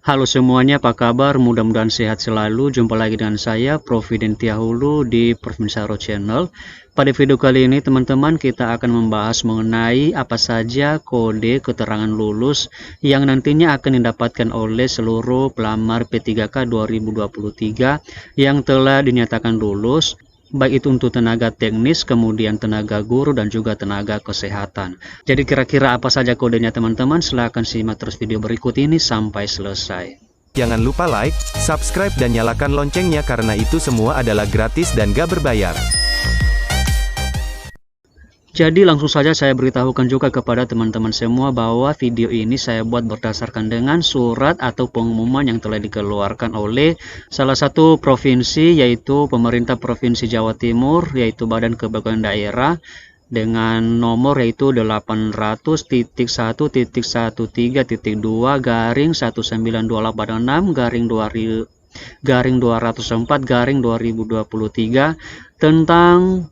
Halo semuanya, apa kabar? Mudah-mudahan sehat selalu. Jumpa lagi dengan saya, Prof. Dentia Hulu di Prof. Minsaro Channel. Pada video kali ini, teman-teman, kita akan membahas mengenai apa saja kode keterangan lulus yang nantinya akan didapatkan oleh seluruh pelamar P3K 2023 yang telah dinyatakan lulus, baik itu untuk tenaga teknis, kemudian tenaga guru, dan juga tenaga kesehatan. Jadi kira-kira apa saja kodenya teman-teman? Silahkan simak terus video berikut ini sampai selesai. Jangan lupa like, subscribe dan nyalakan loncengnya karena itu semua adalah gratis dan gak berbayar. Jadi langsung saja saya beritahukan juga kepada teman-teman semua bahwa video ini saya buat berdasarkan dengan surat atau pengumuman yang telah dikeluarkan oleh salah satu provinsi, yaitu pemerintah Provinsi Jawa Timur, yaitu Badan Kepegawaian Daerah, dengan nomor yaitu 800.1928/6/204/2023 tentang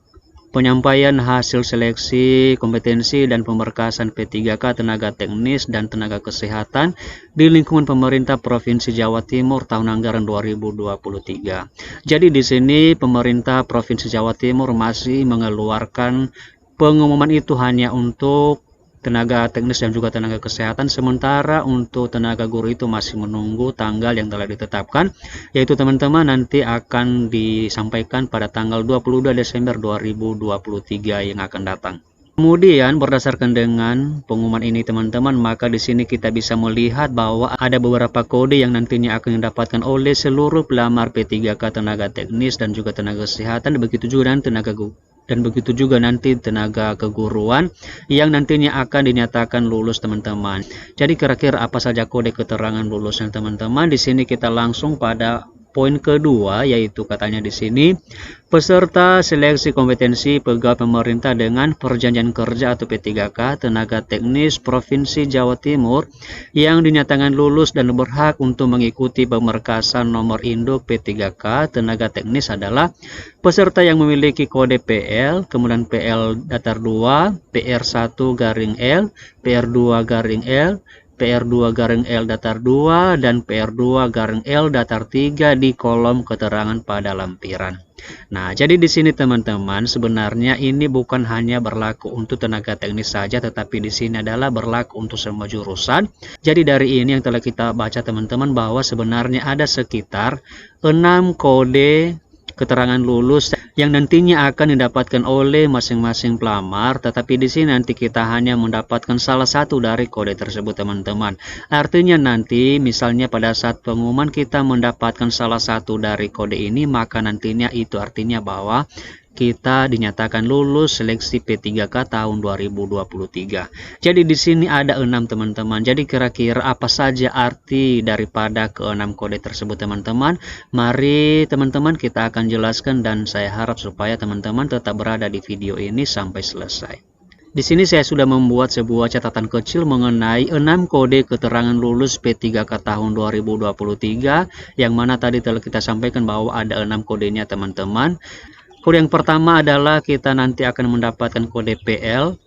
penyampaian hasil seleksi kompetensi dan pemberkasan P3K tenaga teknis dan tenaga kesehatan di lingkungan pemerintah Provinsi Jawa Timur tahun anggaran 2023. Jadi di sini pemerintah Provinsi Jawa Timur masih mengeluarkan pengumuman itu hanya untuk tenaga teknis dan juga tenaga kesehatan, sementara untuk tenaga guru itu masih menunggu tanggal yang telah ditetapkan, yaitu teman-teman nanti akan disampaikan pada tanggal 22 Desember 2023 yang akan datang. Kemudian berdasarkan dengan pengumuman ini teman-teman, maka di sini kita bisa melihat bahwa ada beberapa kode yang nantinya akan didapatkan oleh seluruh pelamar P3K tenaga teknis dan juga tenaga kesehatan, begitu juga nanti tenaga keguruan yang nantinya akan dinyatakan lulus teman-teman. Jadi kira-kira apa saja kode keterangan lulusnya teman-teman? Di sini kita langsung pada poin kedua, yaitu katanya di sini peserta seleksi kompetensi pegawai pemerintah dengan perjanjian kerja atau P3K tenaga teknis Provinsi Jawa Timur yang dinyatakan lulus dan berhak untuk mengikuti pemberkasan nomor induk P3K tenaga teknis adalah peserta yang memiliki kode PL, kemudian PL datar 2, PR1-L, PR2-L, PR2-L datar 2, dan PR2-L datar 3 di kolom keterangan pada lampiran. Nah, jadi di sini teman-teman, sebenarnya ini bukan hanya berlaku untuk tenaga teknis saja, tetapi di sini adalah berlaku untuk semua jurusan. Jadi dari ini yang telah kita baca teman-teman, bahwa sebenarnya ada sekitar 6 kode keterangan lulus yang nantinya akan didapatkan oleh masing-masing pelamar, tetapi di sini nanti kita hanya mendapatkan salah satu dari kode tersebut teman-teman. Artinya nanti misalnya pada saat pengumuman kita mendapatkan salah satu dari kode ini, maka nantinya itu artinya bahwa kita dinyatakan lulus seleksi P3K tahun 2023. Jadi di sini ada 6 teman-teman. Jadi kira-kira apa saja arti daripada ke-6 kode tersebut teman-teman? Mari teman-teman kita akan jelaskan, dan saya harap supaya teman-teman tetap berada di video ini sampai selesai. Di sini saya sudah membuat sebuah catatan kecil mengenai 6 kode keterangan lulus P3K tahun 2023, yang mana tadi telah kita sampaikan bahwa ada 6 kodenya teman-teman. Kode yang pertama adalah kita nanti akan mendapatkan kode PL.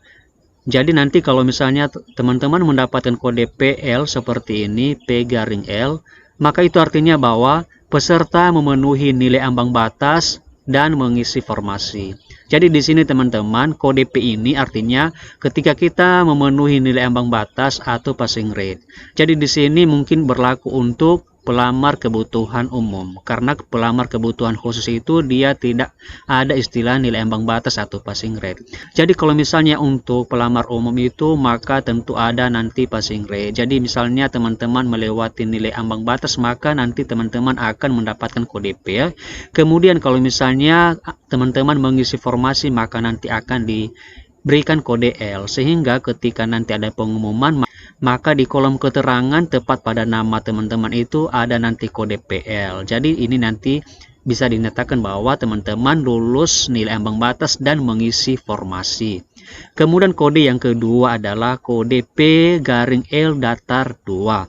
Jadi nanti kalau misalnya teman-teman mendapatkan kode PL seperti ini, P-L, maka itu artinya bahwa peserta memenuhi nilai ambang batas dan mengisi formasi. Jadi di sini teman-teman, kode P ini artinya ketika kita memenuhi nilai ambang batas atau passing rate. Jadi di sini mungkin berlaku untuk pelamar kebutuhan umum, karena pelamar kebutuhan khusus itu dia tidak ada istilah nilai ambang batas atau passing rate. Jadi kalau misalnya untuk pelamar umum itu, maka tentu ada nanti passing rate. Jadi misalnya teman-teman melewati nilai ambang batas, maka nanti teman-teman akan mendapatkan kode P. Kemudian kalau misalnya teman-teman mengisi formasi, maka nanti akan diberikan kode L, sehingga ketika nanti ada pengumuman, maka di kolom keterangan tepat pada nama teman-teman itu ada nanti kode PL. Jadi ini nanti bisa dinyatakan bahwa teman-teman lulus nilai ambang batas dan mengisi formasi. Kemudian kode yang kedua adalah kode P-L datar 2.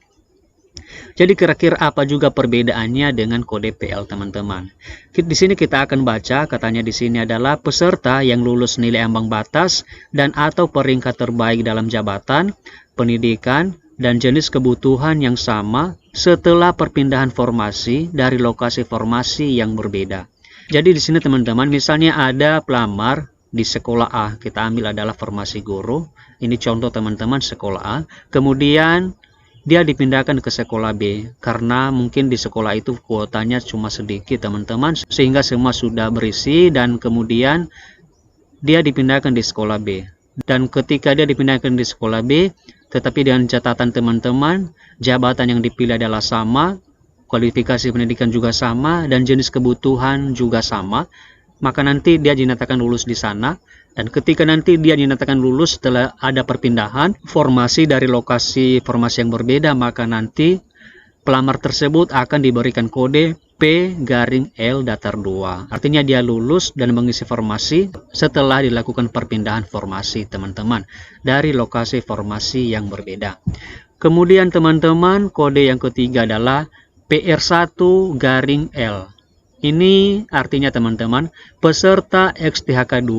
Jadi kira-kira apa juga perbedaannya dengan kode PL teman-teman? Di sini kita akan baca, katanya di sini adalah peserta yang lulus nilai ambang batas dan atau peringkat terbaik dalam jabatan, pendidikan, dan jenis kebutuhan yang sama setelah perpindahan formasi dari lokasi formasi yang berbeda. Jadi di sini teman-teman, misalnya ada pelamar di sekolah A, kita ambil adalah formasi guru. Ini contoh teman-teman, sekolah A. Kemudian dia dipindahkan ke sekolah B karena mungkin di sekolah itu kuotanya cuma sedikit teman-teman, sehingga semua sudah berisi, dan kemudian dia dipindahkan di sekolah B. Dan ketika dia dipindahkan di sekolah B, tetapi dengan catatan teman-teman, jabatan yang dipilih adalah sama, kualifikasi pendidikan juga sama, dan jenis kebutuhan juga sama, maka nanti dia dinyatakan lulus di sana. Dan ketika nanti dia dinyatakan lulus setelah ada perpindahan formasi dari lokasi formasi yang berbeda, maka nanti pelamar tersebut akan diberikan kode P_L_2. Artinya dia lulus dan mengisi formasi setelah dilakukan perpindahan formasi teman-teman dari lokasi formasi yang berbeda. Kemudian teman-teman, kode yang ketiga adalah PR1_L. Ini artinya teman-teman, peserta XTHK2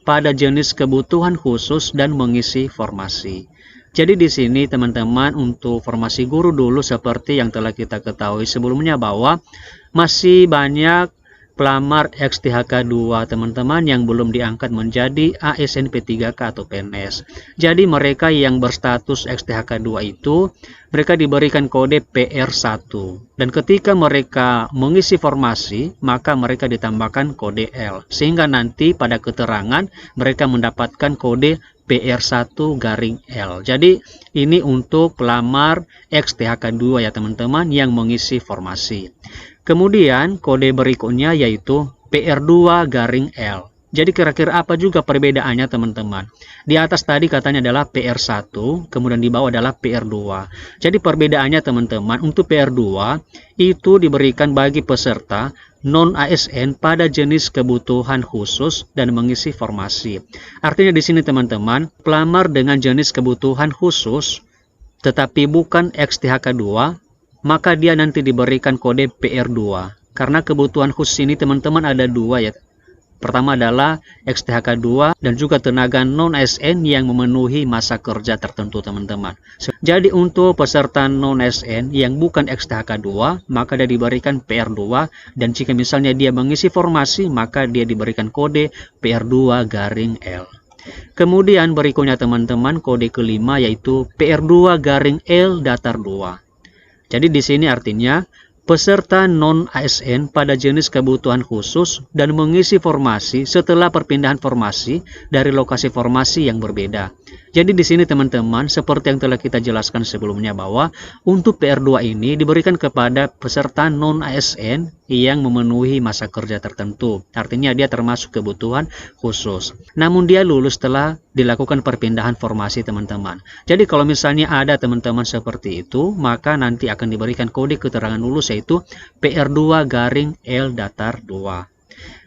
pada jenis kebutuhan khusus dan mengisi formasi. Jadi di sini teman-teman, untuk formasi guru dulu seperti yang telah kita ketahui sebelumnya bahwa masih banyak pelamar XTHK2 teman-teman yang belum diangkat menjadi ASN P3K atau PNS. Jadi mereka yang berstatus XTHK2 itu mereka diberikan kode PR1, dan ketika mereka mengisi formasi maka mereka ditambahkan kode L, sehingga nanti pada keterangan mereka mendapatkan kode PR1_L. Jadi ini untuk pelamar XTHK2 ya teman-teman yang mengisi formasi. Kemudian kode berikutnya yaitu PR2_L. Jadi kira-kira apa juga perbedaannya teman-teman? Di atas tadi katanya adalah PR1, kemudian di bawah adalah PR2. Jadi perbedaannya teman-teman, untuk PR2 itu diberikan bagi peserta non-ASN pada jenis kebutuhan khusus dan mengisi formasi. Artinya di sini teman-teman, pelamar dengan jenis kebutuhan khusus tetapi bukan XTHK2, maka dia nanti diberikan kode PR2. Karena kebutuhan khusus ini teman-teman ada dua ya. Pertama adalah XTHK2 dan juga tenaga non-ASN yang memenuhi masa kerja tertentu teman-teman. Jadi untuk peserta non-ASN yang bukan XTHK2 maka dia diberikan PR2, dan jika misalnya dia mengisi formasi maka dia diberikan kode PR2_L. Kemudian berikutnya teman-teman, kode kelima yaitu PR2_L_2. Jadi di sini artinya peserta non-ASN pada jenis kebutuhan khusus dan mengisi formasi setelah perpindahan formasi dari lokasi formasi yang berbeda. Jadi di sini teman-teman, seperti yang telah kita jelaskan sebelumnya bahwa untuk PR2 ini diberikan kepada peserta non-ASN yang memenuhi masa kerja tertentu. Artinya dia termasuk kebutuhan khusus. Namun dia lulus setelah dilakukan perpindahan formasi teman-teman. Jadi kalau misalnya ada teman-teman seperti itu, maka nanti akan diberikan kode keterangan lulus yaitu PR2_L_2.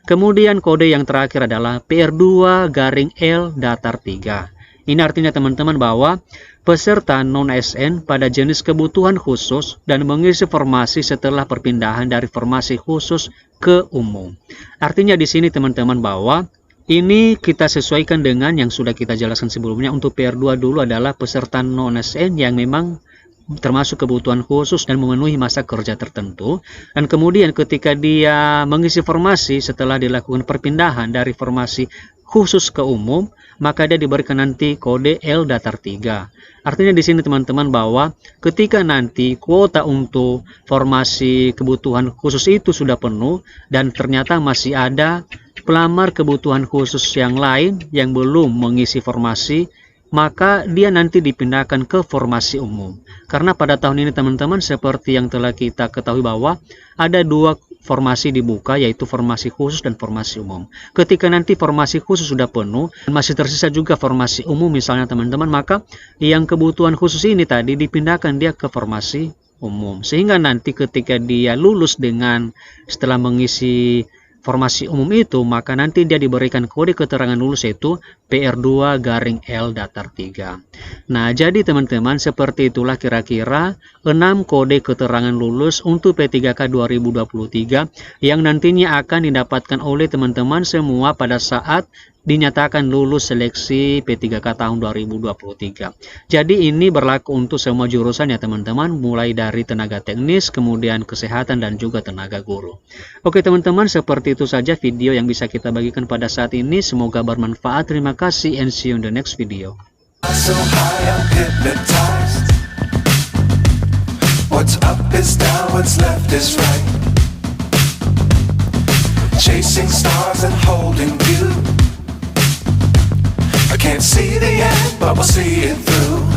Kemudian kode yang terakhir adalah PR2_L_3. Ini artinya teman-teman bahwa peserta non-ASN pada jenis kebutuhan khusus dan mengisi formasi setelah perpindahan dari formasi khusus ke umum. Artinya di sini teman-teman bahwa ini kita sesuaikan dengan yang sudah kita jelaskan sebelumnya. Untuk PR2 dulu adalah peserta non-ASN yang memang termasuk kebutuhan khusus dan memenuhi masa kerja tertentu, dan kemudian ketika dia mengisi formasi setelah dilakukan perpindahan dari formasi khusus ke umum, maka dia diberikan nanti kode L_3. Artinya di sini teman-teman bahwa ketika nanti kuota untuk formasi kebutuhan khusus itu sudah penuh dan ternyata masih ada pelamar kebutuhan khusus yang lain yang belum mengisi formasi, maka dia nanti dipindahkan ke formasi umum. Karena pada tahun ini teman-teman, seperti yang telah kita ketahui bahwa ada dua formasi dibuka, yaitu formasi khusus dan formasi umum. Ketika nanti formasi khusus sudah penuh dan masih tersisa juga formasi umum misalnya teman-teman, maka yang kebutuhan khusus ini tadi dipindahkan dia ke formasi umum. Sehingga nanti ketika dia lulus dengan setelah mengisi formasi umum itu, maka nanti dia diberikan kode keterangan lulus yaitu PR2_L_3. Nah, jadi teman-teman, seperti itulah kira-kira 6 kode keterangan lulus untuk P3K 2023 yang nantinya akan didapatkan oleh teman-teman semua pada saat dinyatakan lulus seleksi P3K tahun 2023. Jadi ini berlaku untuk semua jurusan ya teman-teman, mulai dari tenaga teknis, kemudian kesehatan dan juga tenaga guru. Oke teman-teman, seperti itu saja video yang bisa kita bagikan pada saat ini. Semoga bermanfaat. Terima kasih and see you in the next video. So high, I'm hypnotized. What's up is down, what's left is right. Chasing stars and holding you. I can't see the end, but we'll see it through.